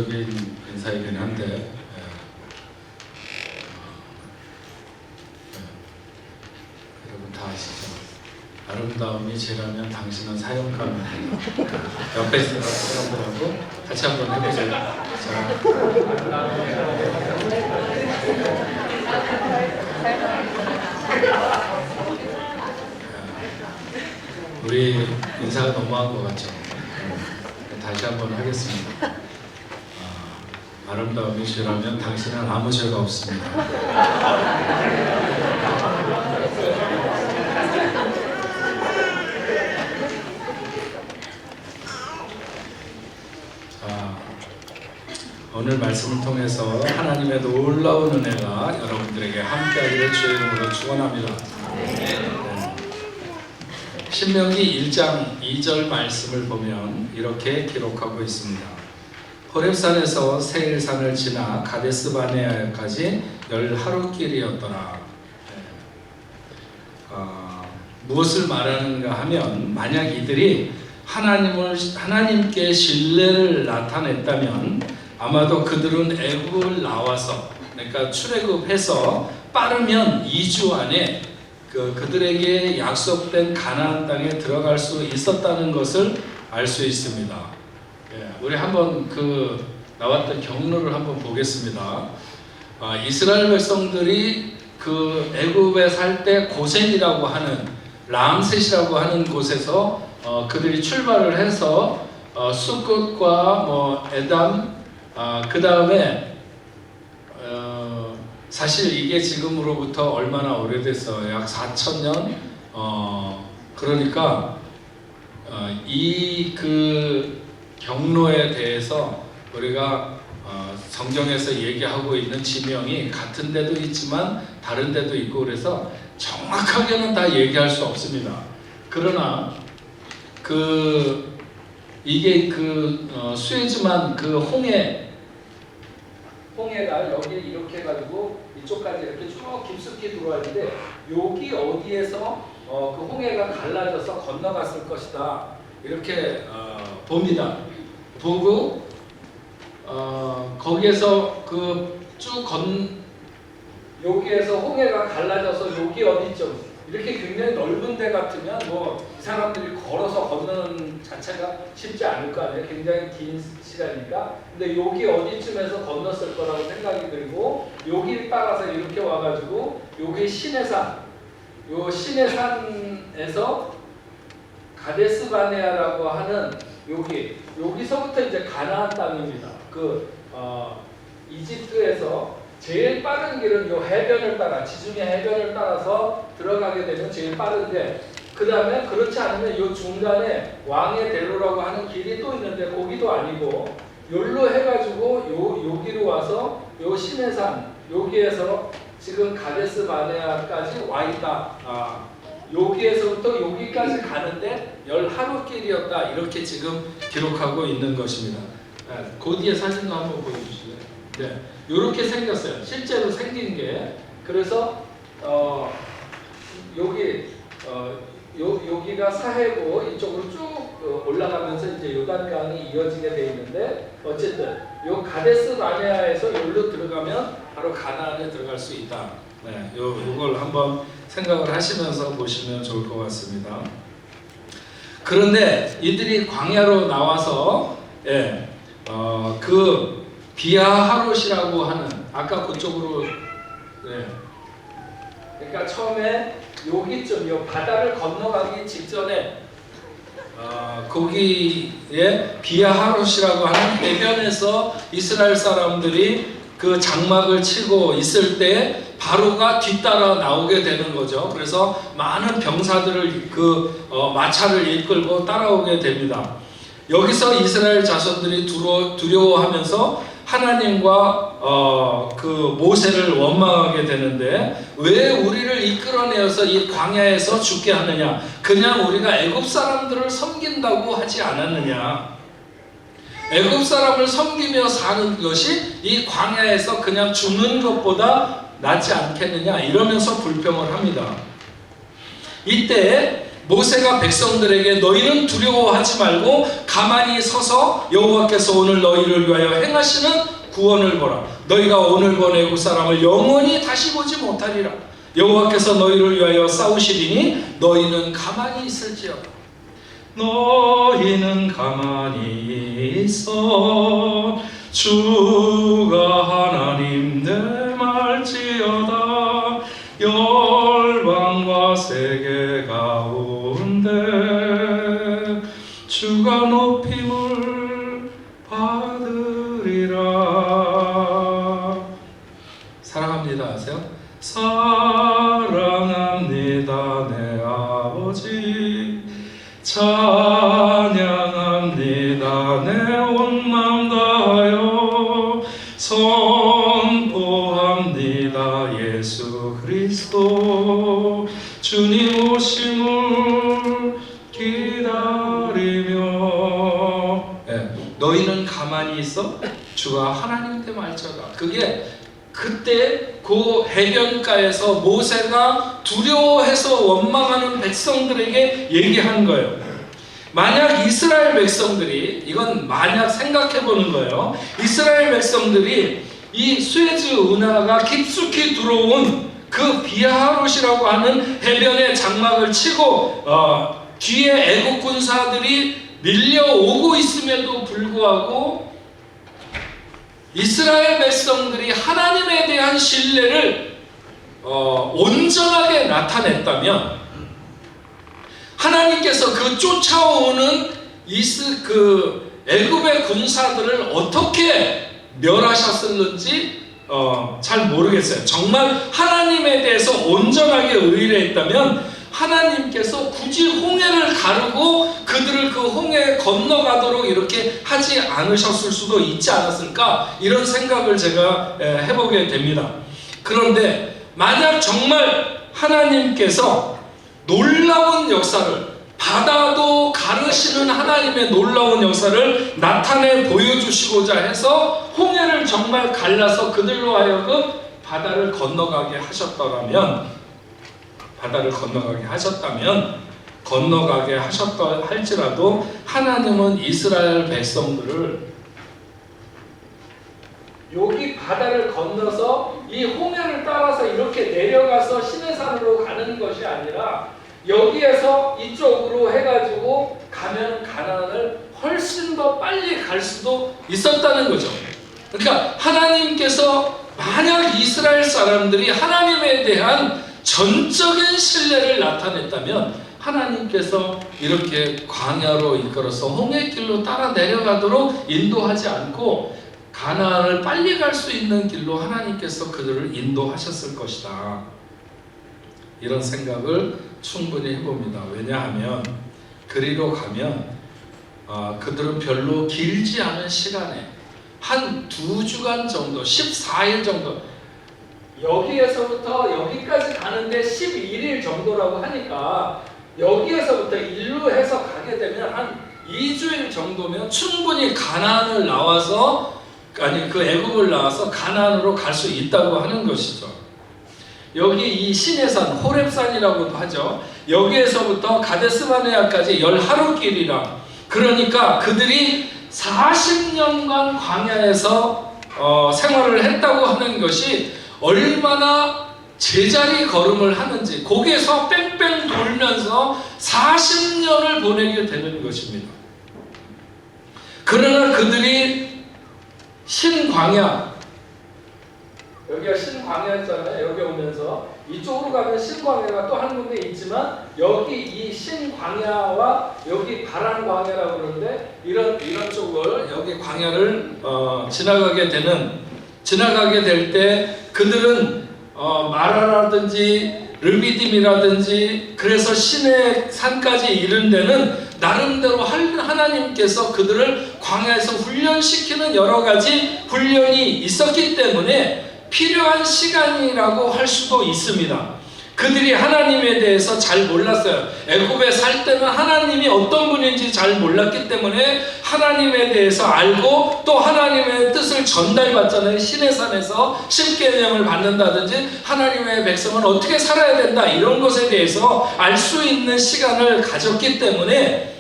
일반적인 인사이긴 한데 여러분 다 아시죠? 아름다움이 죄라면 당신은 사형감입니다. 옆에 있는 사람들하고 같이 한번 해보세요. 자, 우리 인사가 너무한 것 같죠? 다시 한번 하겠습니다. 아름다움이 죄라면 당신은 아무 죄가 없습니다. 오늘 말씀을 통해서 하나님의 놀라운 은혜가 여러분들에게 함께하기를 주의 이름으로 축원합니다. 신명기 1장 2절 말씀을 보면 이렇게 기록하고 있습니다. 호렙산에서 세일산을 지나 가데스 바네아까지 10하루길이었더라. 무엇을 말하는가 하면, 만약 이들이 하나님께 신뢰를 나타냈다면 아마도 그들은 애굽을 나와서, 그러니까 출애굽해서 빠르면 2주 안에 그들에게 약속된 가나안 땅에 들어갈 수 있었다는 것을 알 수 있습니다. 우리 한번 나왔던 경로를 한번 보겠습니다. 이스라엘 백성들이 그 애굽에 살 때 고센이라고 하는, 람셋이라고 하는 곳에서 그들이 출발을 해서 수컷과 에담, 그 다음에 사실 이게 지금으로부터 얼마나 오래됐어요? 약 4,000년? 그러니까 이 경로에 대해서 우리가 성경에서 얘기하고 있는 지명이 같은 데도 있지만 다른 데도 있고, 그래서 정확하게는 다 얘기할 수 없습니다. 그러나 이게 수에즈만 홍해가 여기 이렇게 해가지고 이쪽까지 이렇게 쭉 깊숙이 들어와 있는데, 여기 어디에서 그 홍해가 갈라져서 건너갔을 것이다, 이렇게 봅니다. 보고 거기에서 여기에서 홍해가 갈라져서 여기 어디쯤 이렇게 굉장히 넓은 데 같으면 이 사람들이 걸어서 건너는 자체가 쉽지 않을 거 아니에요. 굉장히 긴 시간이니까. 근데 여기 어디쯤에서 건넜을 거라고 생각이 들고, 여기 따라서 이렇게 와가지고 여기 시내산, 요 시내산에서 가데스 바네아라고 하는 여기서부터 이제 가나안 땅입니다. 이집트에서 제일 빠른 길은 요 해변을 따라, 지중해 해변을 따라서 들어가게 되면 제일 빠른데, 그 다음에 그렇지 않으면 요 중간에 왕의 대로라고 하는 길이 또 있는데 거기도 아니고, 여기로 해가지고 여기로 와서 요 시내산, 여기에서 지금 가데스 바네아까지 와 있다. 여기에서부터 여기까지 가는데 10하루길이었다, 이렇게 지금 기록하고 있는 것입니다. 그 뒤에 사진도 한번 보여주실래요? 네, 이렇게 생겼어요. 실제로 생긴 게. 그래서 여기가 사해고 이쪽으로 쭉 올라가면서 이제 요단강이 이어지게 돼 있는데, 어쨌든 요 가데스 바네아에서 여기로 들어가면 바로 가나안에 들어갈 수 있다. 네, 요걸 한번 생각을 하시면서 보시면 좋을 것 같습니다. 그런데 이들이 광야로 나와서 비하하롯이라고 하는, 아까 그쪽으로, 그러니까 처음에 여기쯤, 요 바다를 건너가기 직전에 거기에 비하하롯이라고 하는 해변에서 이스라엘 사람들이 그 장막을 치고 있을 때 바로가 뒤따라 나오게 되는 거죠. 그래서 많은 병사들을 마차를 이끌고 따라오게 됩니다. 여기서 이스라엘 자손들이 두려워하면서 하나님과 모세를 원망하게 되는데, 왜 우리를 이끌어내어서 이 광야에서 죽게 하느냐? 그냥 우리가 애굽 사람들을 섬긴다고 하지 않았느냐? 애굽 사람을 섬기며 사는 것이 이 광야에서 그냥 죽는 것보다 낫지 않겠느냐? 이러면서 불평을 합니다. 이때 모세가 백성들에게 너희는 두려워하지 말고 가만히 서서 여호와께서 오늘 너희를 위하여 행하시는 구원을 보라. 너희가 오늘 본 애굽 사람을 영원히 다시 보지 못하리라. 여호와께서 너희를 위하여 싸우시리니 너희는 가만히 있을지어다. 너희는 가만히 있어 주가 하나님 됨할지어다. 열방과 세계 가운데 주가 높임을 받으리라. 사랑합니다 하세요. 사랑합니다 내 아버지, 찬양합니다 내 온 맘 다하여, 선포합니다 예수 그리스도 주님 오심을 기다리며. 너희는 가만히 있어 주가 하나님 됨할지어다. 그게 그때 그 해변가에서 모세가 두려워해서 원망하는 백성들에게 얘기한 거예요. 만약 이스라엘 백성들이, 이건 만약 생각해 보는 거예요. 이스라엘 백성들이 이 수에즈 운하가 깊숙이 들어온 그 비하롯이라고 하는 해변에 장막을 치고 뒤에 애국 군사들이 밀려오고 있음에도 불구하고 이스라엘 백성들이 하나님에 대한 신뢰를 온전하게 나타냈다면, 하나님께서 그 쫓아오는 애굽의 군사들을 어떻게 멸하셨을는지 잘 모르겠어요. 정말 하나님에 대해서 온전하게 의뢰했다면 하나님께서 굳이 홍해를 가르고 그들을 그 홍해에 건너가도록 이렇게 하지 않으셨을 수도 있지 않았을까, 이런 생각을 제가 해보게 됩니다. 그런데 만약 정말 하나님께서 놀라운 역사를, 바다도 가르시는 하나님의 놀라운 역사를 나타내 보여주시고자 해서 홍해를 정말 갈라서 그들로 하여금 바다를 건너가게 하셨다면, 건너가게 하셨다 할지라도 하나님은 이스라엘 백성들을 여기 바다를 건너서 이 홍해를 따라서 이렇게 내려가서 시내산으로 가는 것이 아니라 여기에서 이쪽으로 해가지고 가면 가나안을 훨씬 더 빨리 갈 수도 있었다는 거죠. 그러니까 하나님께서 만약 이스라엘 사람들이 하나님에 대한 전적인 신뢰를 나타냈다면 하나님께서 이렇게 광야로 이끌어서 홍해길로 따라 내려가도록 인도하지 않고 가나안을 빨리 갈 수 있는 길로 하나님께서 그들을 인도하셨을 것이다. 이런 생각을 충분히 해봅니다. 왜냐하면 그리로 가면 그들은 별로 길지 않은 시간에 한 2주간 정도, 14일 정도, 여기에서부터 여기까지 가는데 11일 정도라고 하니까 여기에서부터 일로 해서 가게 되면 한 2주일 정도면 충분히 가나안을 나와서, 그 애굽을 나와서 가나안으로 갈 수 있다고 하는 것이죠. 여기 이 시내산, 호렙산이라고도 하죠. 여기에서부터 가데스바네아까지 10하루길이라. 그러니까 그들이 40년간 광야에서 생활을 했다고 하는 것이 얼마나 제자리 걸음을 하는지, 거기에서 뺑뺑 돌면서 40년을 보내게 되는 것입니다. 그러나 그들이 신광야, 여기가 신광야였잖아요. 여기 오면서 이쪽으로 가면 신광야가 또 한 군데 있지만 여기 이 신광야와 여기 바란광야라고 그러는데 이런 쪽을, 여기 광야를 지나가게 될 때 그들은 마라라든지 르비딤이라든지, 그래서 신의 산까지 이른 데는 나름대로 하나님께서 그들을 광야에서 훈련시키는 여러 가지 훈련이 있었기 때문에 필요한 시간이라고 할 수도 있습니다. 그들이 하나님에 대해서 잘 몰랐어요. 애굽에 살 때는 하나님이 어떤 분인지 잘 몰랐기 때문에 하나님에 대해서 알고 또 하나님의 뜻을 전달받잖아요. 시내산에서 십계명을 받는다든지 하나님의 백성은 어떻게 살아야 된다 이런 것에 대해서 알 수 있는 시간을 가졌기 때문에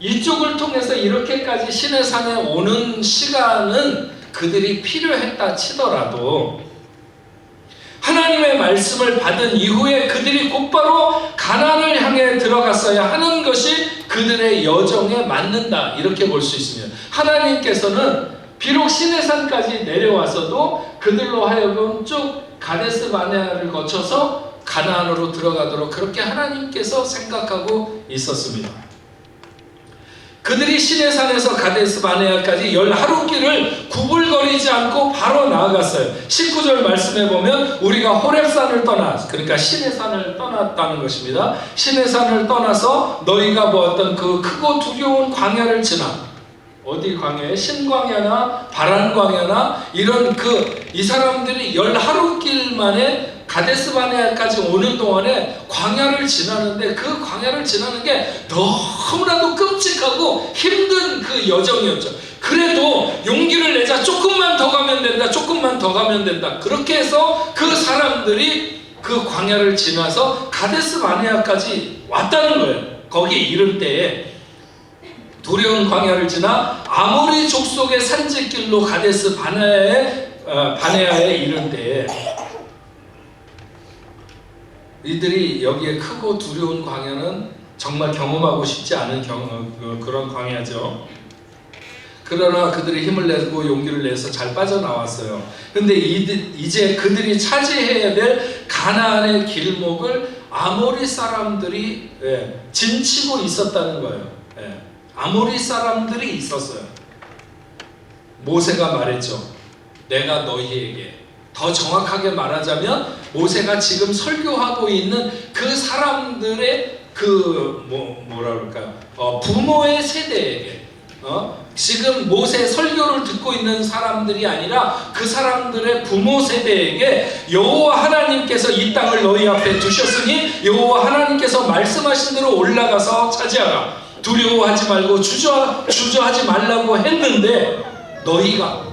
이쪽을 통해서 이렇게까지 시내산에 오는 시간은 그들이 필요했다 치더라도 하나님의 말씀을 받은 이후에 그들이 곧바로 가나안을 향해 들어갔어야 하는 것이 그들의 여정에 맞는다 이렇게 볼 수 있습니다. 하나님께서는 비록 시내산까지 내려와서도 그들로 하여금 쭉 가데스 바네아를 거쳐서 가나안으로 들어가도록 그렇게 하나님께서 생각하고 있었습니다. 그들이 시내산에서 가데스 바네아까지 10하루길을 구불거리지 않고 바로 나아갔어요. 19절 말씀에 보면 우리가 호렙산을 그러니까 시내산을 떠났다는 것입니다. 시내산을 떠나서 너희가 보았던 그 크고 두려운 광야를 지나 어디 광야에 신광야나 바란광야나 이런 이 사람들이 10하루길 만에 가데스 바네아까지 오는 동안에 광야를 지나는데 그 광야를 지나는 게 너무나도 끔찍하고 힘든 그 여정이었죠. 그래도 용기를 내자. 조금만 더 가면 된다. 조금만 더 가면 된다. 그렇게 해서 그 사람들이 그 광야를 지나서 가데스 바네아까지 왔다는 거예요. 거기 이른 때에 두려운 광야를 지나 아모리 족속의 산지길로 가데스 바네아에 이른 때에 이들이 여기에 크고 두려운 광야는 정말 경험하고 싶지 않은 그런 광야죠. 그러나 그들이 힘을 내고 용기를 내서 잘 빠져나왔어요. 근데 이제 그들이 차지해야 될 가나안의 길목을 아모리 사람들이 진치고 있었다는 거예요. 아모리 사람들이 있었어요. 모세가 말했죠. 내가 너희에게, 더 정확하게 말하자면 모세가 지금 설교하고 있는 그 사람들의 뭐라 그럴까요? 부모의 세대에게 지금 모세 설교를 듣고 있는 사람들이 아니라 그 사람들의 부모 세대에게 여호와 하나님께서 이 땅을 너희 앞에 두셨으니 여호와 하나님께서 말씀하신 대로 올라가서 차지하라. 두려워하지 말고 주저하지 말라고 했는데 너희가,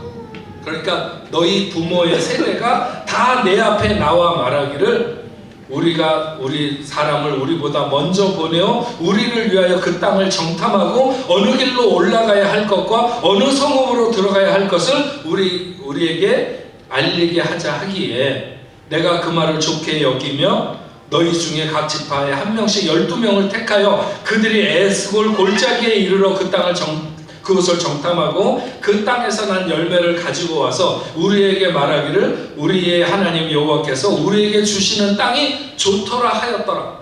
그러니까 너희 부모의 세대가 다 내 앞에 나와 말하기를 우리 사람을 우리보다 먼저 보내어 우리를 위하여 그 땅을 정탐하고 어느 길로 올라가야 할 것과 어느 성읍으로 들어가야 할 것을 우리에게 알리게 하자 하기에 내가 그 말을 좋게 여기며 너희 중에 각 지파에 한 명씩 12명을 택하여 그들이 에스골 골짜기에 이르러 그것을 정탐하고 그 땅에서 난 열매를 가지고 와서 우리에게 말하기를 우리의 하나님 여호와께서 우리에게 주시는 땅이 좋더라 하였더라.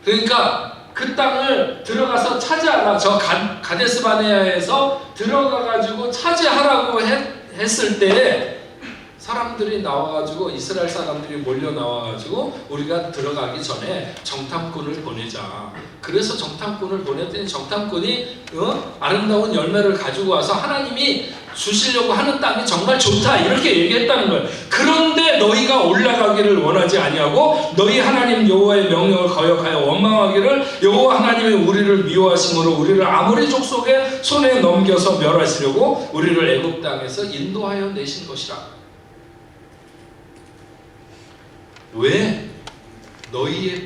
그러니까 그 땅을 들어가서 차지하라. 저 가데스 바네아에서 들어가가지고 차지하라고 했을 때에 사람들이 나와가지고 이스라엘 사람들이 몰려 나와가지고 우리가 들어가기 전에 정탐꾼을 보내자. 그래서 정탐꾼을 보냈더니 정탐꾼이 아름다운 열매를 가지고 와서 하나님이 주시려고 하는 땅이 정말 좋다 이렇게 얘기했다는 거예요. 그런데 너희가 올라가기를 원하지 아니하고 너희 하나님 여호와의 명령을 거역하여 원망하기를 여호와 하나님이 우리를 미워하심으로 우리를 아모리 족속의 손에 넘겨서 멸하시려고 우리를 애굽 땅에서 인도하여 내신 것이라. 왜 너희의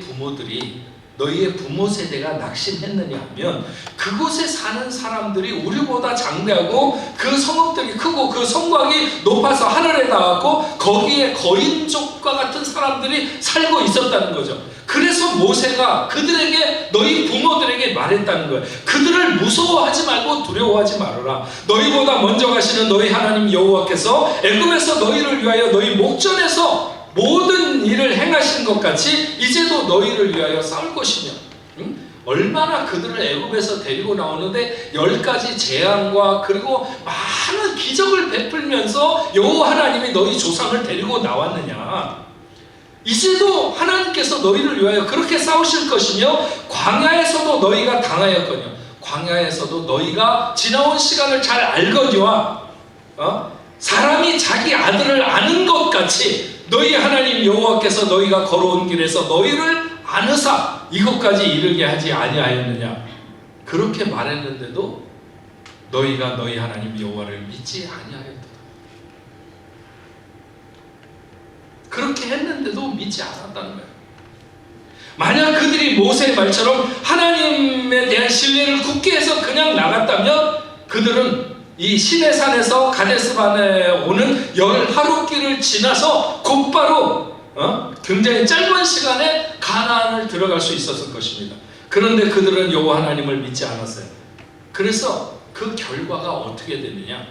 부모 세대가 낙심했느냐 하면 그곳에 사는 사람들이 우리보다 장대하고 그 성읍들이 크고 그 성곽이 높아서 하늘에 닿았고 거기에 거인족과 같은 사람들이 살고 있었다는 거죠. 그래서 모세가 그들에게 너희 부모들에게 말했다는 거예요. 그들을 무서워하지 말고 두려워하지 말아라. 너희보다 먼저 가시는 너희 하나님 여호와께서 애굽에서 너희를 위하여 너희 목전에서 모든 일을 행하신 것 같이 이제도 너희를 위하여 싸울 것이며 얼마나 그들을 애굽에서 데리고 나오는데 10가지 재앙과 그리고 많은 기적을 베풀면서 여호와 하나님이 너희 조상을 데리고 나왔느냐. 이제도 하나님께서 너희를 위하여 그렇게 싸우실 것이며 광야에서도 너희가 당하였거니와 광야에서도 너희가 지나온 시간을 잘 알거니와 사람이 자기 아들을 아는 것 같이 너희 하나님 여호와께서 너희가 걸어온 길에서 너희를 안으사 이것까지 이르게 하지 아니하였느냐. 그렇게 말했는데도 너희가 너희 하나님 여호와를 믿지 아니하였다. 그렇게 했는데도 믿지 않았다는 거예요. 만약 그들이 모세의 말처럼 하나님에 대한 신뢰를 굳게 해서 그냥 나갔다면 그들은 이 시내산에서 가데스반에 오는 10하루길을 지나서 곧바로 굉장히 짧은 시간에 가나안을 들어갈 수 있었을 것입니다. 그런데 그들은 여호와 하나님을 믿지 않았어요. 그래서 그 결과가 어떻게 되느냐?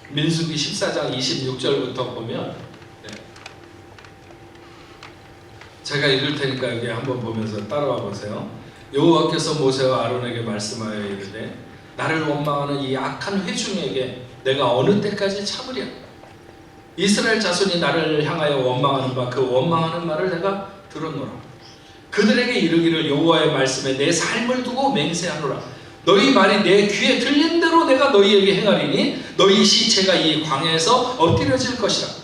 민수기 14장 26절부터 보면 제가 읽을 테니까 여기 한번 보면서 따라와 보세요. 여호와께서 모세와 아론에게 말씀하여 이르되 나를 원망하는 이 악한 회중에게 내가 어느 때까지 참으랴? 이스라엘 자손이 나를 향하여 원망하는 바 그 원망하는 말을 내가 들었노라. 그들에게 이르기를 여호와의 말씀에 내 삶을 두고 맹세하노라. 너희 말이 내 귀에 들린 대로 내가 너희에게 행하리니 너희 시체가 이 광야에서 엎드려질 것이라.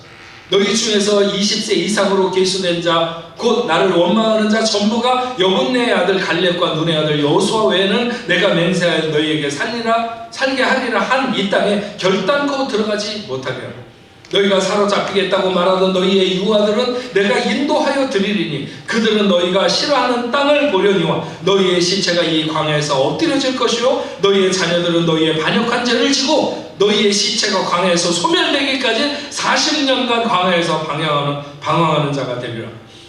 너희 중에서 20세 이상으로 계수된 자 곧 나를 원망하는 자 전부가 여분네의 아들 갈렙과 눈의 아들 여호수아 외에는 내가 맹세하여 너희에게 살게 하리라 한 이 땅에 결단코 들어가지 못하리라. 너희가 사로잡히겠다고 말하던 너희의 유아들은 내가 인도하여 드리리니 그들은 너희가 싫어하는 땅을 보려니와 너희의 시체가 이 광야에서 엎드려질 것이요 너희의 자녀들은 너희의 반역한 죄를 지고 너희의 시체가 광야에서 소멸되기까지 40년간 광야에서 방황하는 자가 되리라.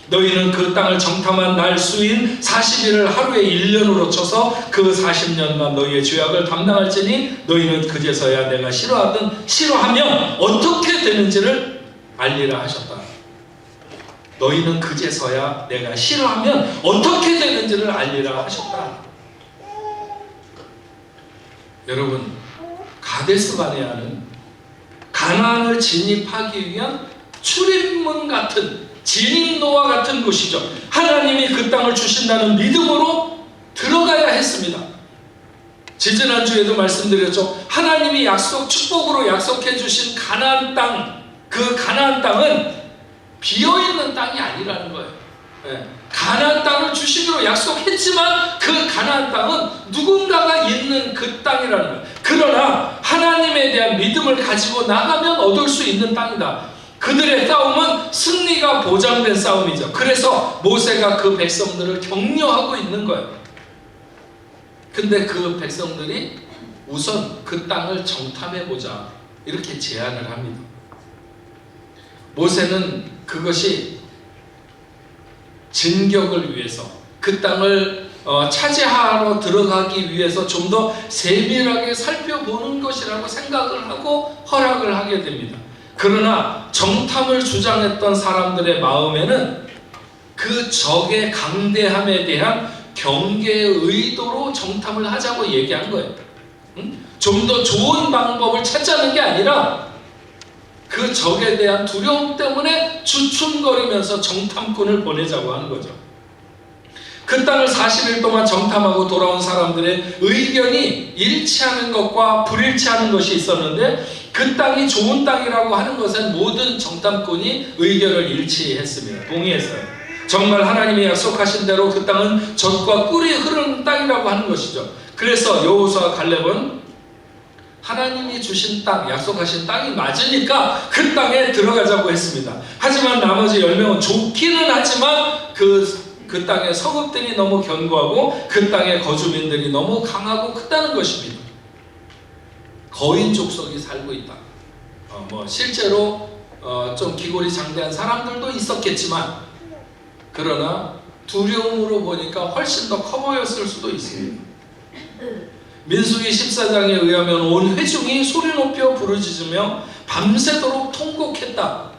너희는 그 땅을 정탐한 날 수인 40일을 하루에 1년으로 쳐서 그 40년간 너희의 죄악을 담당할지니 너희는 그제서야 내가 싫어하면 어떻게 되는지를 알리라 하셨다. 너희는 그제서야 내가 싫어하면 어떻게 되는지를 알리라 하셨다. 여러분, 가데스바네아는 가나안을 진입하기 위한 출입문 같은 진입로와 같은 곳이죠. 하나님이 그 땅을 주신다는 믿음으로 들어가야 했습니다. 지지난주에도 말씀드렸죠. 하나님이 축복으로 약속해 주신 가나안 땅, 그 가나안 땅은 비어있는 땅이 아니라는 거예요. 가나안 땅을 주시기로 약속했지만 그 가나안 땅은 누군가가 있는 그 땅이라는 거예요. 그러나 하나님에 대한 믿음을 가지고 나가면 얻을 수 있는 땅이다. 그들의 싸움은 승리가 보장된 싸움이죠. 그래서 모세가 그 백성들을 격려하고 있는 거예요. 근데 그 백성들이 우선 그 땅을 정탐해보자 이렇게 제안을 합니다. 모세는 그것이 진격을 위해서 그 땅을 차지하러 들어가기 위해서 좀 더 세밀하게 살펴보는 것이라고 생각을 하고 허락을 하게 됩니다. 그러나 정탐을 주장했던 사람들의 마음에는 그 적의 강대함에 대한 경계의 의도로 정탐을 하자고 얘기한 거예요. 좀 더 좋은 방법을 찾자는 게 아니라 그 적에 대한 두려움 때문에 주춤거리면서 정탐꾼을 보내자고 하는 거죠. 그 땅을 40일 동안 정탐하고 돌아온 사람들의 의견이 일치하는 것과 불일치하는 것이 있었는데 그 땅이 좋은 땅이라고 하는 것은 모든 정탐꾼이 의견을 일치했습니다. 동의했어요. 정말 하나님이 약속하신 대로 그 땅은 젖과 꿀이 흐르는 땅이라고 하는 것이죠. 그래서 여호수아와 갈렙은 하나님이 주신 땅, 약속하신 땅이 맞으니까 그 땅에 들어가자고 했습니다. 하지만 나머지 10명은 좋기는 하지만 그 땅의 성읍들이 너무 견고하고 그 땅의 거주민들이 너무 강하고 크다는 것입니다. 거인 족속이 살고 있다. 실제로 좀 기골이 장대한 사람들도 있었겠지만 그러나 두려움으로 보니까 훨씬 더 커 보였을 수도 있습니다. 민수기 14장에 의하면 온 회중이 소리 높여 부르짖으며 밤새도록 통곡했다.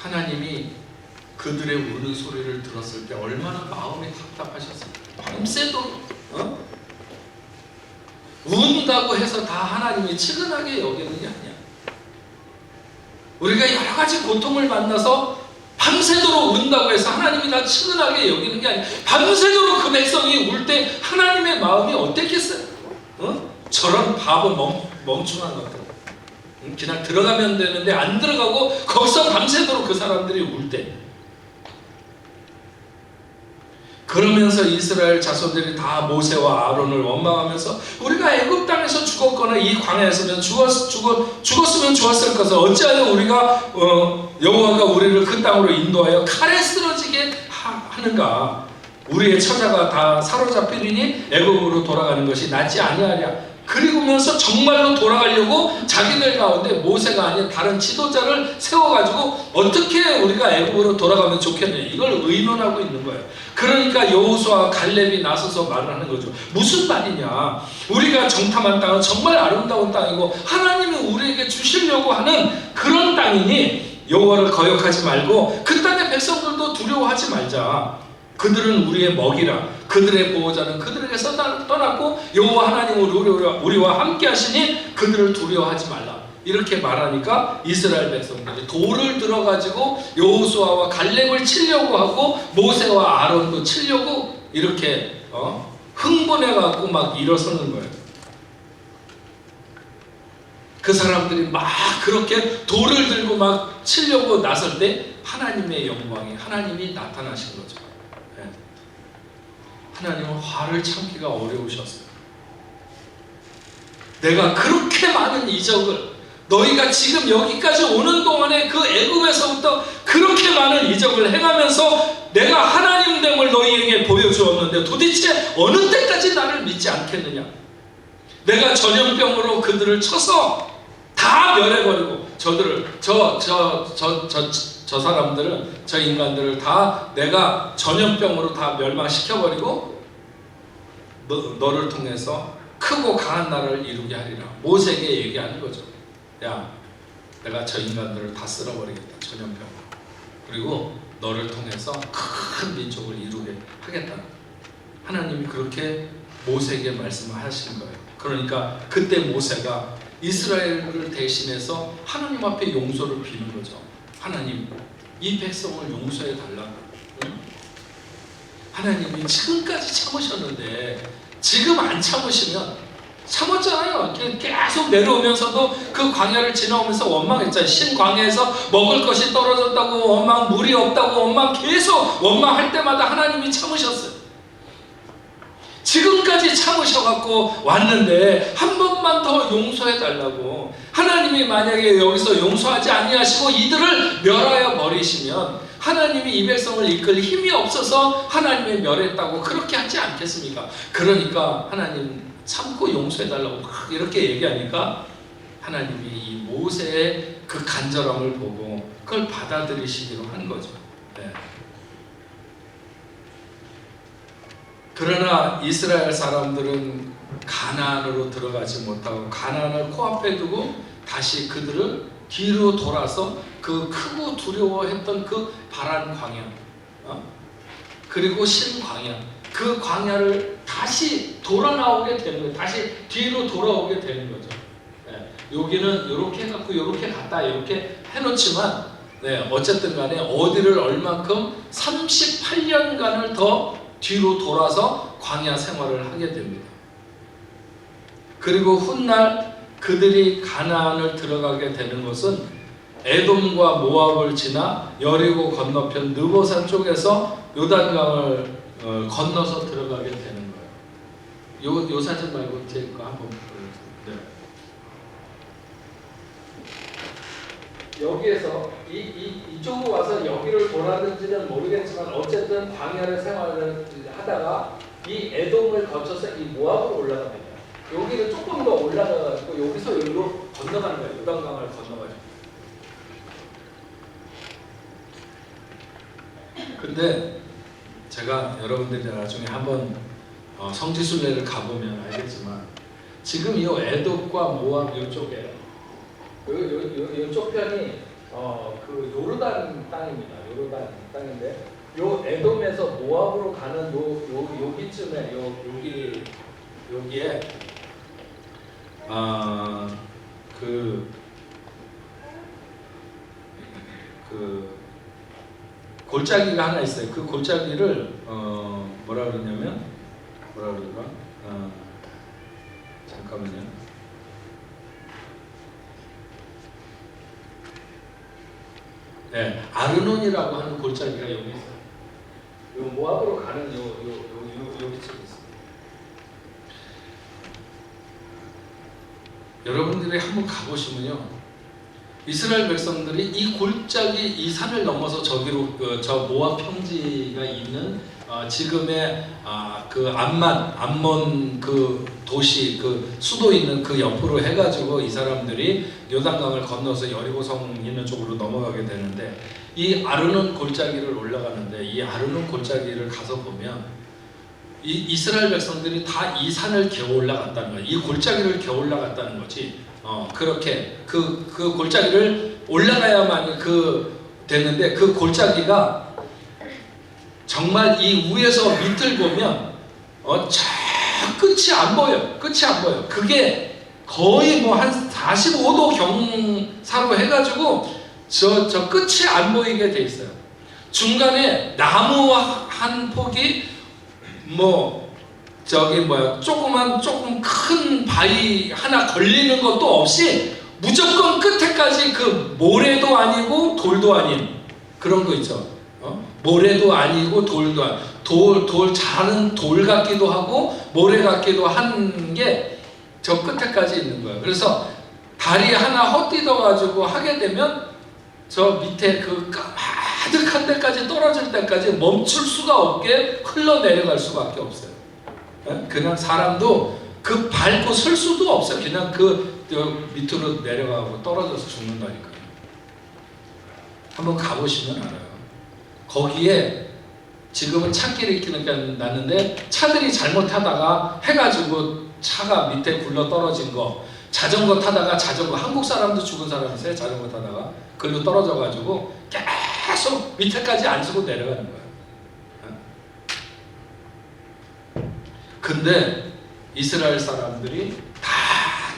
하나님이 그들의 우는 소리를 들었을 때 얼마나 마음이 답답하셨을까. 밤새도록 운다고 해서 다 하나님이 측은하게 여기는 게 아니야. 우리가 여러 가지 고통을 만나서 밤새도록 운다고 해서 하나님이 다 측은하게 여기는 게 아니야. 밤새도록 그 백성이 울 때 하나님의 마음이 어땠겠어요? 저런 바보 멍청한 것들. 그냥 들어가면 되는데 안 들어가고 거기서 밤새도록 그 사람들이 울 때, 그러면서 이스라엘 자손들이 다 모세와 아론을 원망하면서 우리가 애굽 땅에서 죽었거나 이 광야에서는 죽었으면 좋았을 것을 어찌하여 우리가 여호와가 우리를 그 땅으로 인도하여 칼에 쓰러지게 하는가? 우리의 처자가 다 사로잡히리니 애굽으로 돌아가는 것이 낫지 아니하랴. 그리고면서 정말로 돌아가려고 자기들 가운데 모세가 아닌 다른 지도자를 세워가지고 어떻게 우리가 애굽으로 돌아가면 좋겠냐, 이걸 의논하고 있는 거예요. 그러니까 여호수아와 갈렙이 나서서 말을 하는 거죠. 무슨 말이냐, 우리가 정탐한 땅은 정말 아름다운 땅이고 하나님이 우리에게 주시려고 하는 그런 땅이니 여호와를 거역하지 말고 그 땅의 백성들도 두려워하지 말자. 그들은 우리의 먹이라. 그들의 보호자는 그들에게서 떠났고 여호와 하나님은 우리와 함께 하시니 그들을 두려워하지 말라. 이렇게 말하니까 이스라엘 백성들이 돌을 들어가지고 여호수아와 갈렙을 치려고 하고 모세와 아론도 치려고 이렇게 흥분해갖고 막 일어서는 거예요. 그 사람들이 막 그렇게 돌을 들고 막 치려고 나설 때 하나님의 영광이, 하나님이 나타나신 거죠. 하나님은 화를 참기가 어려우셨어요. 내가 그렇게 많은 이적을, 너희가 지금 여기까지 오는 동안에 그 애굽에서부터 그렇게 많은 이적을 행하면서 내가 하나님됨을 너희에게 보여주었는데 도대체 어느 때까지 나를 믿지 않겠느냐? 내가 전염병으로 그들을 쳐서 다 멸해버리고 저 사람들은, 저 인간들을 다 내가 전염병으로 다 멸망시켜버리고 너를 통해서 크고 강한 나라를 이루게 하리라. 모세에게 얘기하는 거죠. 야, 내가 저 인간들을 다 쓸어버리겠다, 전염병으로. 그리고 너를 통해서 큰 민족을 이루게 하겠다. 하나님이 그렇게 모세에게 말씀을 하신 거예요. 그러니까 그때 모세가 이스라엘을 대신해서 하나님 앞에 용서를 비는 거죠. 하나님, 이 백성을 용서해 달라고. 응? 하나님이 지금까지 참으셨는데 지금 안 참으시면, 참았잖아요. 계속 내려오면서도 그 광야를 지나오면서 원망했잖아요. 신광야에서 먹을 것이 떨어졌다고 원망, 물이 없다고 원망, 계속 원망할 때마다 하나님이 참으셨어요. 지금까지 참으셔갖고 왔는데 한 번만 더 용서해 달라고. 하나님이 만약에 여기서 용서하지 아니하시고 이들을 멸하여 버리시면 하나님이 이 백성을 이끌 힘이 없어서 하나님이 멸했다고 그렇게 하지 않겠습니까? 그러니까 하나님 참고 용서해 달라고 이렇게 얘기하니까 하나님이 이 모세의 그 간절함을 보고 그걸 받아들이시기로 한 거죠. 네. 그러나 이스라엘 사람들은 가나안으로 들어가지 못하고 가나안을 코앞에 두고 다시 그들을 뒤로 돌아서 그 크고 두려워했던 그 바란 광야, 그리고 신광야, 그 광야를 다시 돌아 나오게 되는 거예요. 다시 뒤로 돌아오게 되는 거죠. 네. 여기는 이렇게 해갖고 이렇게 갔다 이렇게 해놓지만, 네, 어쨌든 간에 어디를 얼만큼 38년간을 더 뒤로 돌아서 광야 생활을 하게 됩니다. 그리고 훗날 그들이 가나안을 들어가게 되는 것은 에돔과 모압을 지나 여리고 건너편 느보산 쪽에서 요단강을 건너서 들어가게 되는 거예요. 요 사진 말고 제 거 한번 보여주세요. 네. 여기에서 이쪽으로 와서 여기를 돌았는지는 모르겠지만 어쨌든 광야를 생활을 하다가 이 에돔을 거쳐서 이 모압으로 올라갑니다. 여기를 조금 더 올라가가지고 여기서 여기로 건너가는 거예요. 요단강을 건너가지고. 근데 제가 여러분들이 나중에 한번 성지순례를 가보면 알겠지만 지금 이 에돔과 모압 이쪽에 이쪽 편이 그 요르단 땅입니다. 요르단 땅인데 요 에돔에서 모압으로 가는 여기쯤에 여기에 그 골짜기가 하나 있어요. 그 골짜기를 뭐라 그러냐면 잠깐만요. 예, 아르논이라고 하는 골짜기가 여기 있어요. 요 모압으로 가는 여기쯤에 있습니다. 여러분들이 한번 가보시면요, 이스라엘 백성들이 이 골짜기, 이 산을 넘어서 저기로 저 모압 평지가 있는 지금의 그 암몬 그 도시 그 수도 있는 그 옆으로 해가지고 이 사람들이 요단강을 건너서 여리고성 있는 쪽으로 넘어가게 되는데, 이 아르논 골짜기를 올라가는데, 이 아르논 골짜기를 가서 보면 이 이스라엘 백성들이 다 이 산을 겨우 올라갔다는 거예요. 이 골짜기를 겨우 올라갔다는 거지. 그렇게 그 골짜기를 올라가야만 됐는데, 그 골짜기가 정말 이 위에서 밑을 보면 저 끝이 안 보여. 끝이 안 보여. 그게 거의 뭐 한 45도 경사로 해가지고 저 끝이 안 보이게 돼 있어요. 중간에 나무 한 폭이 조금 큰 바위 하나 걸리는 것도 없이 무조건 끝에까지 그 모래도 아니고 돌도 아닌 그런 거 있죠. 모래도 아니고 돌도 아니고 돌 자는 돌 같기도 하고 모래 같기도 한 게 저 끝에까지 있는 거예요. 그래서 다리 하나 헛디뎌 가지고 하게 되면 저 밑에 그 가득한 데까지 떨어질 때까지 멈출 수가 없게 흘러내려갈 수밖에 없어요. 그냥 사람도 그 밟고 설 수도 없어요. 그냥 그 밑으로 내려가고 떨어져서 죽는다니까요. 한번 가보시면 알아요. 거기에 지금은 차길이 있기니까 났는데, 차들이 잘못하다가 해가지고 차가 밑에 굴러 떨어진 거, 자전거 타다가 한국 사람도 죽은 사람이 있어요. 자전거 타다가 글로 떨어져가지고 계속 밑에까지 안 쓰고 내려가는 거예요. 근데 이스라엘 사람들이 다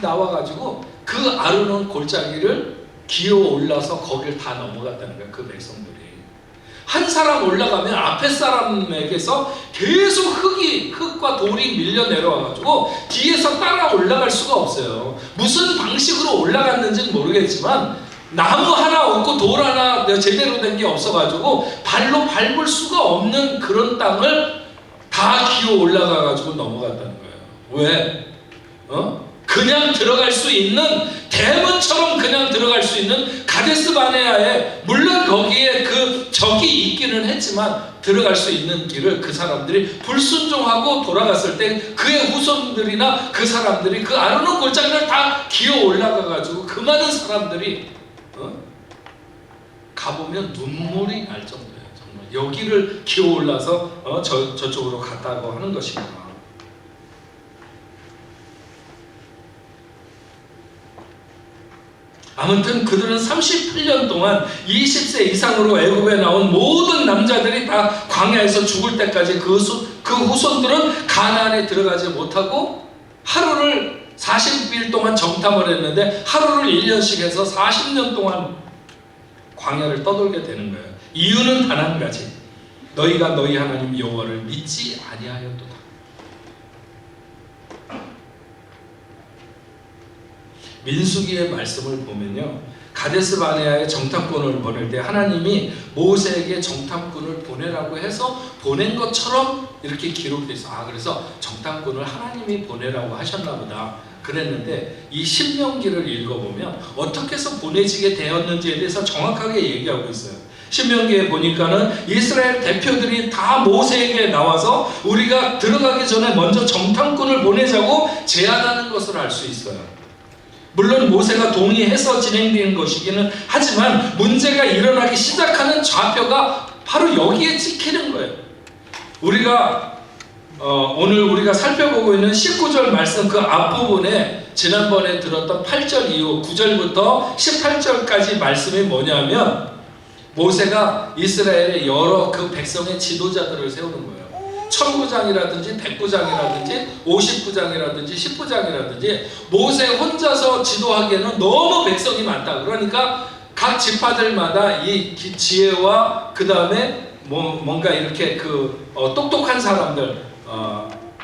나와가지고 그 아르논 골짜기를 기어 올라서 거길 다 넘어갔다는 거예요. 그 백성들이. 한 사람 올라가면 앞에 사람에게서 계속 흙과 돌이 밀려 내려와가지고 뒤에서 따라 올라갈 수가 없어요. 무슨 방식으로 올라갔는지는 모르겠지만 나무 하나 없고 돌 하나 제대로 된 게 없어가지고 발로 밟을 수가 없는 그런 땅을 다 기어 올라가가지고 넘어갔다는 거예요. 왜? 그냥 들어갈 수 있는, 대문처럼 그냥 들어갈 수 있는 가데스 바네아에, 물론 거기에 그 적이 있기는 했지만 들어갈 수 있는 길을 그 사람들이 불순종하고 돌아갔을 때 그의 후손들이나 그 사람들이 그 아르논 골짜기를 다 기어 올라가가지고 그 많은 사람들이 가보면 눈물이 날 정도예요. 정말 여기를 기어 올라서 저쪽으로 갔다고 하는 것입니다. 아무튼 그들은 38년 동안 20세 이상으로 애굽에 나온 모든 남자들이 다 광야에서 죽을 때까지 그 후손들은 가나안에 들어가지 못하고 하루를 40일 동안 정탐을 했는데 하루를 1년씩 해서 40년 동안 광야를 떠돌게 되는 거예요. 이유는 단 한 가지, 너희가 너희 하나님 여호와를 믿지 아니하였도다. 민수기의 말씀을 보면요, 가데스 바네아에 정탐꾼을 보낼 때 하나님이 모세에게 정탐꾼을 보내라고 해서 보낸 것처럼 이렇게 기록되어 있어요. 그래서 정탐꾼을 하나님이 보내라고 하셨나 보다 그랬는데, 이 신명기를 읽어보면 어떻게 해서 보내지게 되었는지에 대해서 정확하게 얘기하고 있어요. 신명기에 보니까는 이스라엘 대표들이 다 모세에게 나와서 우리가 들어가기 전에 먼저 정탐꾼을 보내자고 제안하는 것을 알 수 있어요. 물론 모세가 동의해서 진행되는 것이기는 하지만 문제가 일어나기 시작하는 좌표가 바로 여기에 찍히는 거예요. 오늘 우리가 살펴보고 있는 19절 말씀 그 앞부분에 지난번에 들었던 8절 이후 9절부터 18절까지 말씀이 뭐냐면, 모세가 이스라엘의 여러 그 백성의 지도자들을 세우는 거예요. 1000부장이라든지 100부장이라든지 50부장이라든지 10부장이라든지 모세 혼자서 지도하기에는 너무 백성이 많다. 그러니까 각 지파들마다 이 지혜와 그 다음에 뭔가 이렇게 똑똑한 사람들,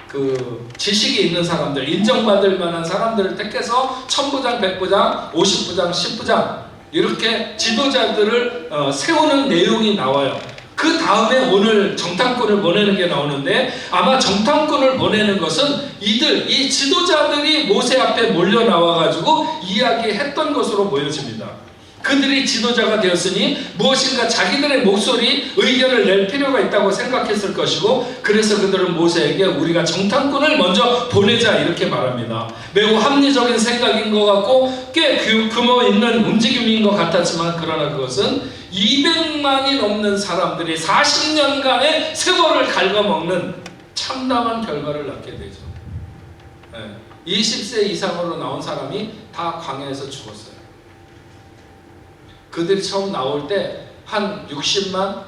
그 지식이 있는 사람들, 인정받을 만한 사람들을 택해서 1000부장, 100부장, 50부장, 10부장 이렇게 지도자들을 세우는 내용이 나와요. 그 다음에 오늘 정탐꾼을 보내는 게 나오는데, 아마 정탐꾼을 보내는 것은 이 지도자들이 모세 앞에 몰려 나와가지고 이야기했던 것으로 보여집니다. 그들이 지도자가 되었으니 무엇인가 자기들의 목소리, 의견을 낼 필요가 있다고 생각했을 것이고, 그래서 그들은 모세에게 우리가 정탐꾼을 먼저 보내자 이렇게 말합니다. 매우 합리적인 생각인 것 같고 꽤 규모 있는 움직임인 것 같았지만, 그러나 그것은 200만이 넘는 사람들이 40년간의 세월을 갉아먹는 참담한 결과를 낳게 되죠. 20세 이상으로 나온 사람이 다 광야에서 죽었어요. 그들이 처음 나올 때 한 60만,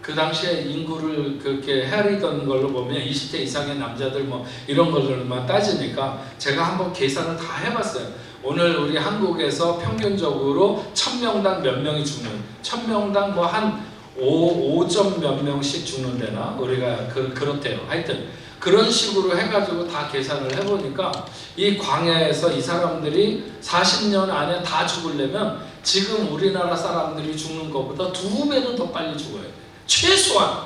그 당시에 인구를 그렇게 헤아리던 걸로 보면 20대 이상의 남자들 뭐 이런 걸로만 따지니까 제가 한번 계산을 다 해봤어요. 오늘 우리 한국에서 평균적으로 1000명당 몇 명이 죽는, 1000명당 뭐 한 5점 몇 명씩 죽는데나 우리가 그렇대요. 하여튼 그런 식으로 해가지고 다 계산을 해보니까 이 광야에서 이 사람들이 40년 안에 다 죽으려면 지금 우리나라 사람들이 죽는 것보다 2배는 더 빨리 죽어야 돼요. 최소한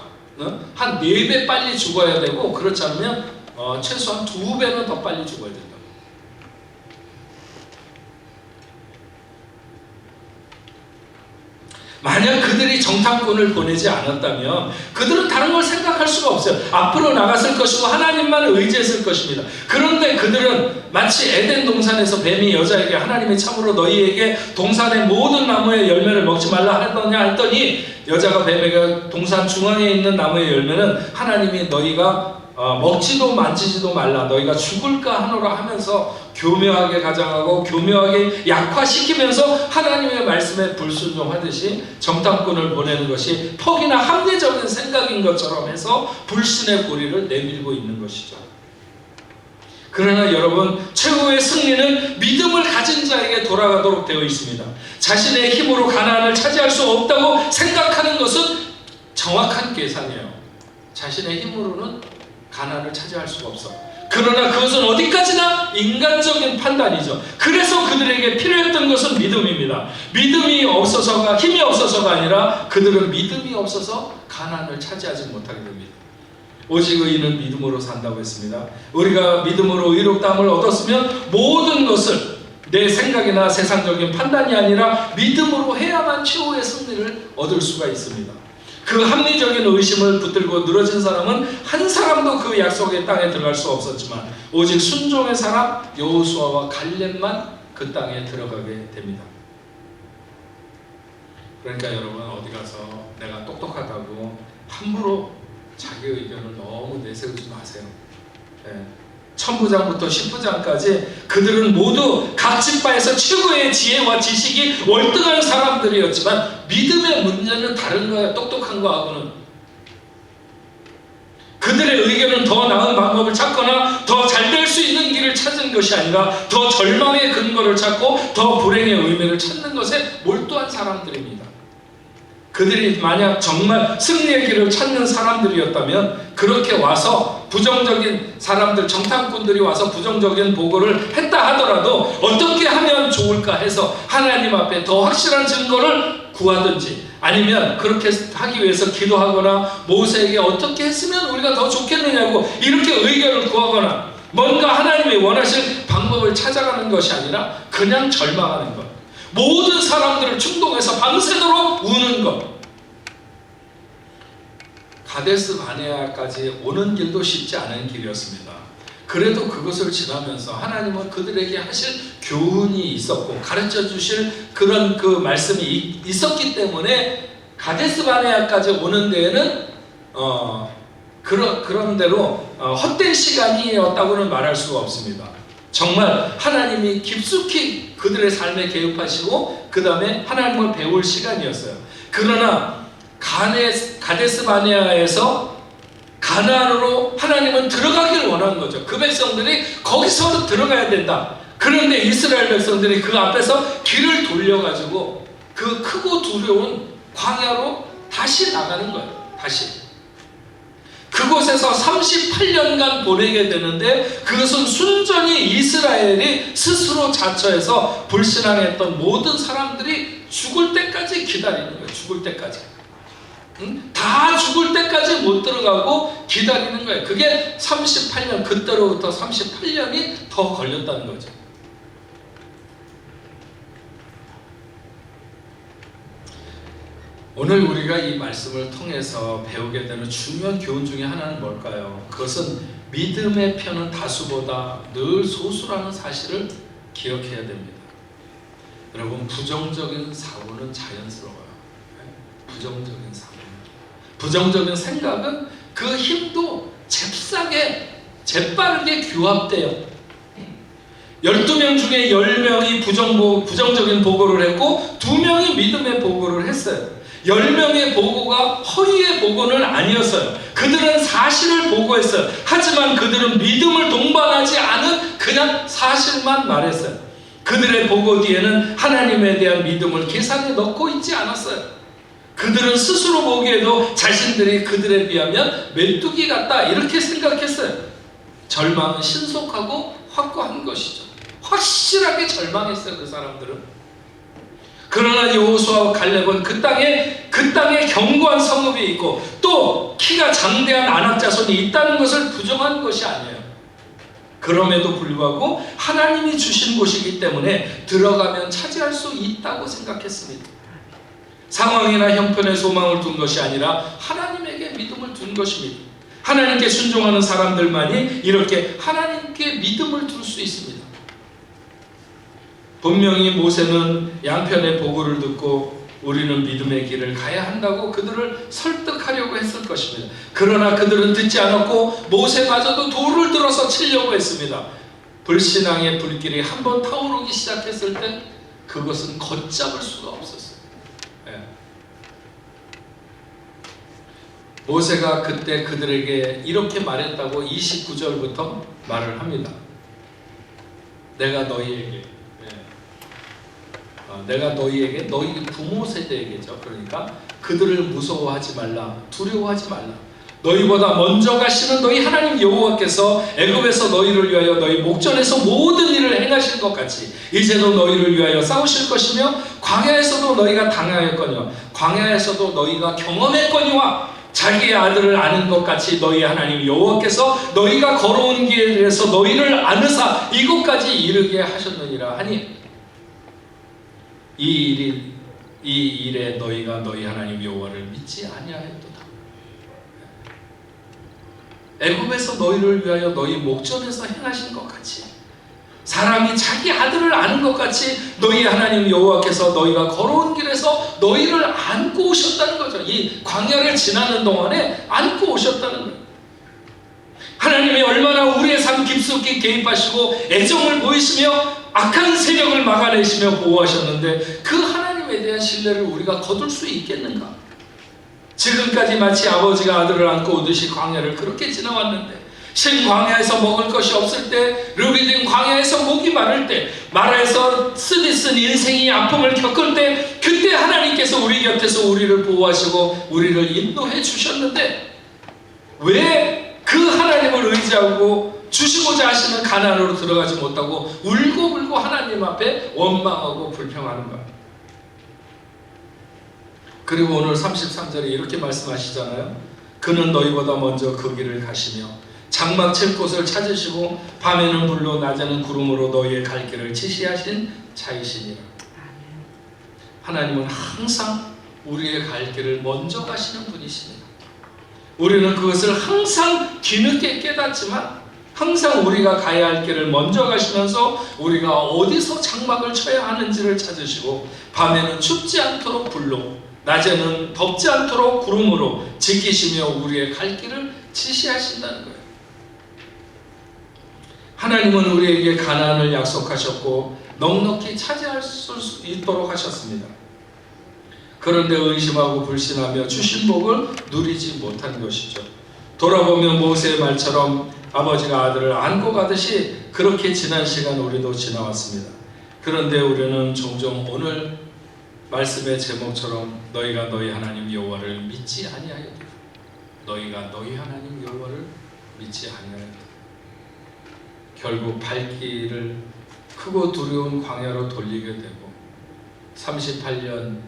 한 4배 빨리 죽어야 되고, 그렇지 않으면 최소한 2배는 더 빨리 죽어야 된다. 만약 그들이 정탐꾼을 보내지 않았다면 그들은 다른 걸 생각할 수가 없어요. 앞으로 나갔을 것이고 하나님만 의지했을 것입니다. 그런데 그들은 마치 에덴 동산에서 뱀이 여자에게 하나님이 참으로 너희에게 동산의 모든 나무의 열매를 먹지 말라 하더냐 했더니, 여자가 뱀에게 동산 중앙에 있는 나무의 열매는 하나님이 너희가 먹지도 만지지도 말라, 너희가 죽을까 하노라 하면서 교묘하게 가장하고 교묘하게 약화시키면서 하나님의 말씀에 불순종하듯이 정탐꾼을 보내는 것이 퍽이나 합리적인 생각인 것처럼 해서 불신의 고리를 내밀고 있는 것이죠. 그러나 여러분, 최고의 승리는 믿음을 가진 자에게 돌아가도록 되어 있습니다. 자신의 힘으로 가나안을 차지할 수 없다고 생각하는 것은 정확한 계산이에요. 자신의 힘으로는 가나안을 차지할 수가 없어. 그러나 그것은 어디까지나 인간적인 판단이죠. 그래서 그들에게 필요했던 것은 믿음입니다. 믿음이 없어서가, 힘이 없어서가 아니라 그들은 믿음이 없어서 가나안을 차지하지 못하게 됩니다. 오직 의인은 믿음으로 산다고 했습니다. 우리가 믿음으로 의롭다함을 얻었으면 모든 것을 내 생각이나 세상적인 판단이 아니라 믿음으로 해야만 최후의 승리를 얻을 수가 있습니다. 그 합리적인 의심을 붙들고 늘어진 사람은 한 사람도 그 약속의 땅에 들어갈 수 없었지만, 오직 순종의 사람 여호수아와 갈렙만 그 땅에 들어가게 됩니다. 그러니까 여러분, 어디 가서 내가 똑똑하다고 함부로 자기 의견을 너무 내세우지 마세요. 천부장부터 십부장까지 그들은 모두 각 지파에서 최고의 지혜와 지식이 월등한 사람들이었지만 믿음의 문제는 다른 거예요. 똑똑한 거하고는. 그들의 의견은 더 나은 방법을 찾거나 더 잘 될 수 있는 길을 찾은 것이 아니라 더 절망의 근거를 찾고 더 불행의 의미를 찾는 것에 몰두한 사람들입니다. 그들이 만약 정말 승리의 길을 찾는 사람들이었다면 그렇게 와서 부정적인 사람들, 정탐꾼들이 와서 부정적인 보고를 했다 하더라도 어떻게 하면 좋을까 해서 하나님 앞에 더 확실한 증거를 구하든지, 아니면 그렇게 하기 위해서 기도하거나 모세에게 어떻게 했으면 우리가 더 좋겠느냐고 이렇게 의견을 구하거나 뭔가 하나님이 원하실 방법을 찾아가는 것이 아니라 그냥 절망하는 것, 모든 사람들을 충동해서 밤새도록 우는 것. 가데스 바네아까지 오는 길도 쉽지 않은 길이었습니다. 그래도 그것을 지나면서 하나님은 그들에게 하실 교훈이 있었고 가르쳐 주실 그런 그 말씀이 있었기 때문에 가데스 바네아까지 오는 데에는 그런 대로 헛된 시간이었다고는 말할 수가 없습니다. 정말 하나님이 깊숙이 그들의 삶에 개입하시고 그 다음에 하나님을 배울 시간이었어요. 그러나 가데스 바네아에서 가나안으로 하나님은 들어가기를 원하는 거죠. 그 백성들이 거기서 들어가야 된다. 그런데 이스라엘 백성들이 그 앞에서 길을 돌려가지고 그 크고 두려운 광야로 다시 나가는 거예요. 다시. 그곳에 그곳에서 38년간 보내게 되는데, 그것은 순전히 이스라엘이 스스로 자처해서 불신앙했던 모든 사람들이 죽을 때까지 기다리는 거예요. 죽을 때까지. 다 죽을 때까지 못 들어가고 기다리는 거예요. 그게 38년, 그때로부터 38년이 더 걸렸다는 거죠. 오늘 우리가 이 말씀을 통해서 배우게 되는 중요한 교훈 중에 하나는 뭘까요? 그것은 믿음의 편은 다수보다 늘 소수라는 사실을 기억해야 됩니다. 여러분, 부정적인 사고는 자연스러워요. 부정적인 사고, 부정적인 생각은 그 힘도 잽싸게 재빠르게 규합돼요. 12명 중에 10명이 부정적인 보고를 했고 2명이 믿음의 보고를 했어요. 10명의 보고가 허위의 보고는 아니었어요. 그들은 사실을 보고했어요. 하지만 그들은 믿음을 동반하지 않은 그냥 사실만 말했어요. 그들의 보고 뒤에는 하나님에 대한 믿음을 계산에 넣고 있지 않았어요. 그들은 스스로 보기에도 자신들이 그들에 비하면 메뚜기 같다 이렇게 생각했어요. 절망은 신속하고 확고한 것이죠. 확실하게 절망했어요, 그 사람들은. 그러나 여호수아와 갈렙은 그 땅에 견고한 성읍이 있고 또 키가 장대한 아낙 자손이 있다는 것을 부정한 것이 아니에요. 그럼에도 불구하고 하나님이 주신 곳이기 때문에 들어가면 차지할 수 있다고 생각했습니다. 상황이나 형편에 소망을 둔 것이 아니라 하나님에게 믿음을 둔 것입니다. 하나님께 순종하는 사람들만이 이렇게 하나님께 믿음을 둘 수 있습니다. 분명히 모세는 양편의 보고를 듣고 우리는 믿음의 길을 가야 한다고 그들을 설득하려고 했을 것입니다. 그러나 그들은 듣지 않았고 모세마저도 돌을 들어서 치려고 했습니다. 불신앙의 불길이 한번 타오르기 시작했을 때 그것은 걷잡을 수가 없었어요. 모세가 그때 그들에게 이렇게 말했다고 29절부터 말을 합니다. 내가 너희에게 너희 부모 세대에게죠. 그러니까 그들을 무서워하지 말라, 두려워하지 말라. 너희보다 먼저 가시는 너희 하나님 여호와께서 애굽에서 너희를 위하여 너희 목전에서 모든 일을 행하신 것 같이 이제도 너희를 위하여 싸우실 것이며 광야에서도 너희가 당하였거니와 광야에서도 너희가 경험했거니와 자기의 아들을 아는 것 같이 너희 하나님 여호와께서 너희가 걸어온 길에서 너희를 아느사 이곳까지 이르게 하셨느니라 하니 이 일에 너희가 너희 하나님 여호와를 믿지 아니하였도다. 애굽에서 너희를 위하여 너희 목전에서 행하신 것 같이 사람이 자기 아들을 아는 것 같이 너희 하나님 여호와께서 너희가 걸어온 길에서 너희를 안고 오셨다는 거죠. 이 광야를 지나는 동안에 안고 오셨다는 거예요. 하나님이 얼마나 우리의 삶 깊숙이 개입하시고 애정을 보이시며 악한 세력을 막아내시며 보호하셨는데 그 하나님에 대한 신뢰를 우리가 거둘 수 있겠는가? 지금까지 마치 아버지가 아들을 안고 오듯이 광야를 그렇게 지나왔는데 신 광야에서 먹을 것이 없을 때, 르비딤 광야에서 목이 마를 때, 마라에서 쓰디쓴 인생이 아픔을 겪을 때 그때 하나님께서 우리 곁에서 우리를 보호하시고 우리를 인도해 주셨는데 왜 그 하나님을 의지하고 주시고자 하시는 가나안으로 들어가지 못하고 울고불고 하나님 앞에 원망하고 불평하는가? 그리고 오늘 33절에 이렇게 말씀하시잖아요. 그는 너희보다 먼저 그 길을 가시며 장막 칠 곳을 찾으시고 밤에는 불로 낮에는 구름으로 너희의 갈 길을 지시하신 자이시니라. 하나님은 항상 우리의 갈 길을 먼저 가시는 분이십니다. 우리는 그것을 항상 뒤늦게 깨닫지만 항상 우리가 가야 할 길을 먼저 가시면서 우리가 어디서 장막을 쳐야 하는지를 찾으시고 밤에는 춥지 않도록 불로 낮에는 덥지 않도록 구름으로 지키시며 우리의 갈 길을 지시하신다는 거예요. 하나님은 우리에게 가나안을 약속하셨고 넉넉히 차지할 수 있도록 하셨습니다. 그런데 의심하고 불신하며 주신 복을 누리지 못한 것이죠. 돌아보면 모세의 말처럼 아버지가 아들을 안고 가듯이 그렇게 지난 시간 우리도 지나왔습니다. 그런데 우리는 종종 오늘 말씀의 제목처럼 너희가 너희 하나님 여호와를 믿지 아니하였다. 너희가 너희 하나님 여호와를 믿지 아니하였다. 결국 발길을 크고 두려운 광야로 돌리게 되고 38년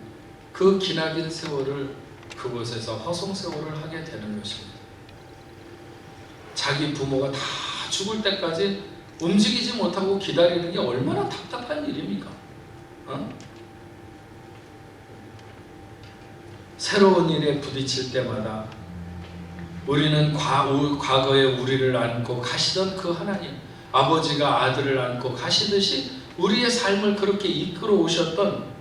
그 기나긴 세월을 그곳에서 허송세월을 하게 되는 것입니다. 자기 부모가 다 죽을 때까지 움직이지 못하고 기다리는 게 얼마나 답답한 일입니까? 새로운 일에 부딪힐 때마다 우리는 과거에 우리를 안고 가시던 그 하나님, 아버지가 아들을 안고 가시듯이 우리의 삶을 그렇게 이끌어 오셨던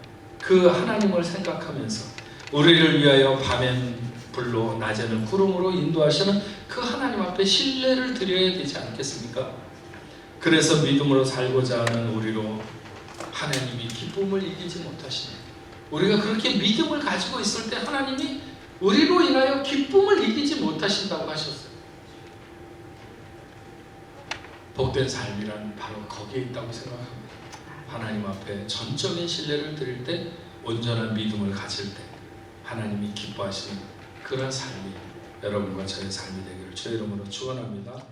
그 하나님을 생각하면서 우리를 위하여 밤엔 불로 낮에는 구름으로 인도하시는 그 하나님 앞에 신뢰를 드려야 되지 않겠습니까? 그래서 믿음으로 살고자 하는 우리로 하나님이 기쁨을 이기지 못하시네. 우리가 그렇게 믿음을 가지고 있을 때 하나님이 우리로 인하여 기쁨을 이기지 못하신다고 하셨어요. 복된 삶이란 바로 거기에 있다고 생각합니다. 하나님 앞에 전적인 신뢰를 드릴 때, 온전한 믿음을 가질 때 하나님이 기뻐하시는 그런 삶이 여러분과 저의 삶이 되기를 주의 이름으로 축원합니다.